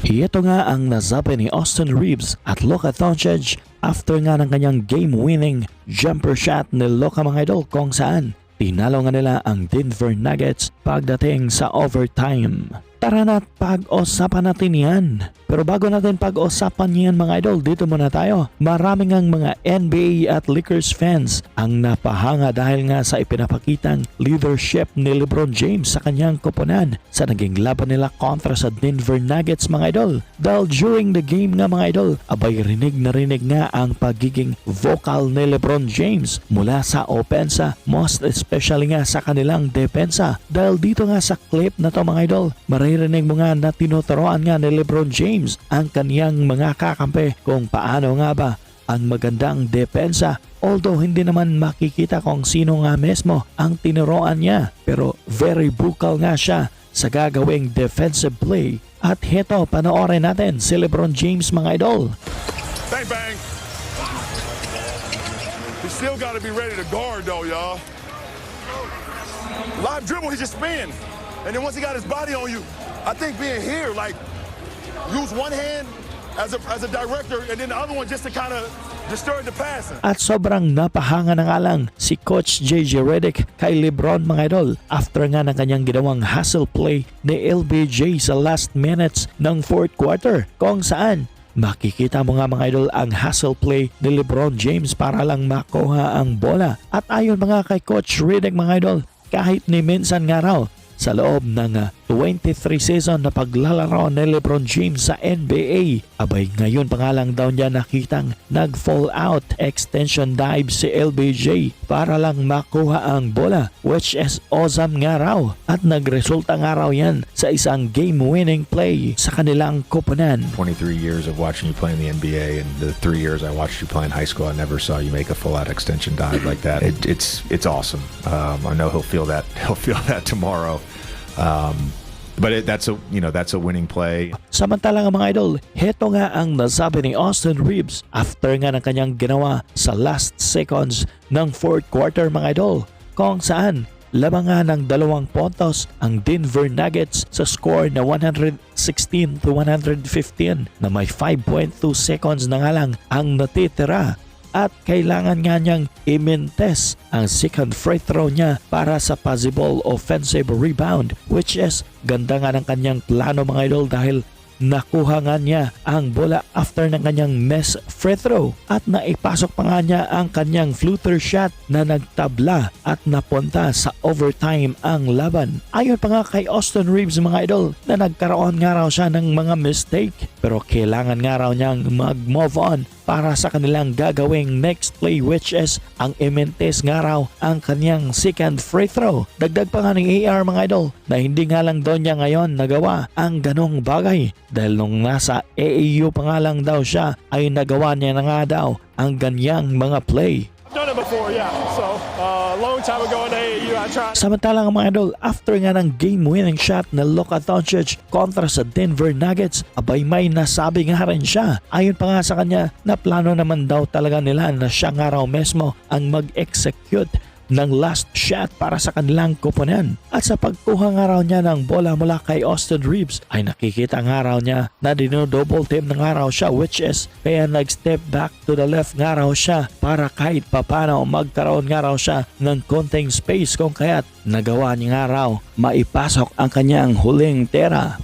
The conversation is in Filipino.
Ito nga ang nasabi ni Austin Reeves at Luka Doncic after nga ng kanyang game-winning jumper shot ni Luka mga idol kung saan tinalo nga nila ang Denver Nuggets pagdating sa overtime. Tara na't pag-usapan natin yan. Pero bago natin pag-usapan yan mga idol, dito muna tayo. Maraming ang mga NBA at Lakers fans ang napahanga dahil nga sa ipinapakitang leadership ni LeBron James sa kanyang koponan sa naging laban nila kontra sa Denver Nuggets mga idol. Dahil during the game nga mga idol, abay rinig nga ang pagiging vocal ni LeBron James mula sa opensa, most especially nga sa kanilang depensa. Dahil dito nga sa clip na to mga idol, maririnig mo nga na tinuturoan nga ni LeBron James ang kaniyang mga kakampi kung paano nga ba ang magandang depensa. Although hindi naman makikita kung sino nga mismo ang tinuruan niya, pero very vocal nga siya sa gagawing defensive play. At heto, panoorin natin si LeBron James mga idol. Bang bang. He still got to be ready to guard though, y'all. Live dribble, he just spin. And then once he got his body on you, I think being here, like, use one hand as a director and then the other one just to kind of disturb the passing. At sobrang napahanga na nga lang si Coach JJ Redick kay LeBron mga idol after nga ng kanyang ginawang hustle play ni LBJ sa last minutes ng fourth quarter kung saan makikita mo nga mga idol ang hustle play ni LeBron James para lang makuha ang bola. At ayon mga kay Coach Redick mga idol, kahit ni minsan nga raw sa loob ng 23 season na paglalaro ni LeBron James sa NBA, abay ngayon pa nga lang daw niya nakitang nag-fall out extension dive si LBJ para lang makuha ang bola, which is awesome nga raw at nagresulta nga raw yan sa isang game-winning play sa kanilang koponan. 23 years of watching you play in the NBA, and the 3 years I watched you play in high school, I never saw you make a full out extension dive like that. It's awesome. I know he'll feel that tomorrow. But that's a winning play. Samantala mga idol, heto nga ang nasabi ni Austin Reeves after nga ng kanyang ginawa sa last seconds ng fourth quarter mga idol, kung saan lamang nga ng 2 puntos ang Denver Nuggets sa score na 116-115 na may 5.2 seconds na nga lang ang natitira. At kailangan nga niyang i-mintes ang second free throw niya para sa possible offensive rebound, which is ganda nga ng kanyang plano mga idol dahil nakuha nga niya ang bola after ng kanyang miss free throw at naipasok pa nga niya ang kanyang floater shot na nagtabla at napunta sa overtime ang laban. Ayon pa nga kay Austin Reeves mga idol na nagkaroon nga raw siya ng mga mistake pero kailangan nga raw niyang mag-move on para sa kanilang gagawing next play, which is ang imintes nga raw ang kanyang second free throw. Dagdag pa nga ng AR mga idol na hindi nga lang daw niya ngayon nagawa ang ganong bagay dahil nung nasa AAU pa nga lang daw siya ay nagawa niya na nga daw ang ganyang mga play. Done it before, yeah. So, long time ago in the AAU, I tried. Samantalang mga idol, after nga ng game-winning shot na Luka Doncic kontra sa Denver Nuggets, abay may nasabi nga rin siya. Ayon pa nga sa kanya na plano naman daw talaga nila na siya nga raw mismo ang mag-execute ng last shot para sa kanilang koponan. At sa pagkuha nga raw niya ng bola mula kay Austin Reeves ay nakikita nga raw niya na dino-double team na nga raw siya, which is kaya nag-step back to the left nga raw siya para kahit papano magkaroon nga raw siya ng konting space kung kaya't nagawa niya nga raw maipasok ang kanyang huling tera.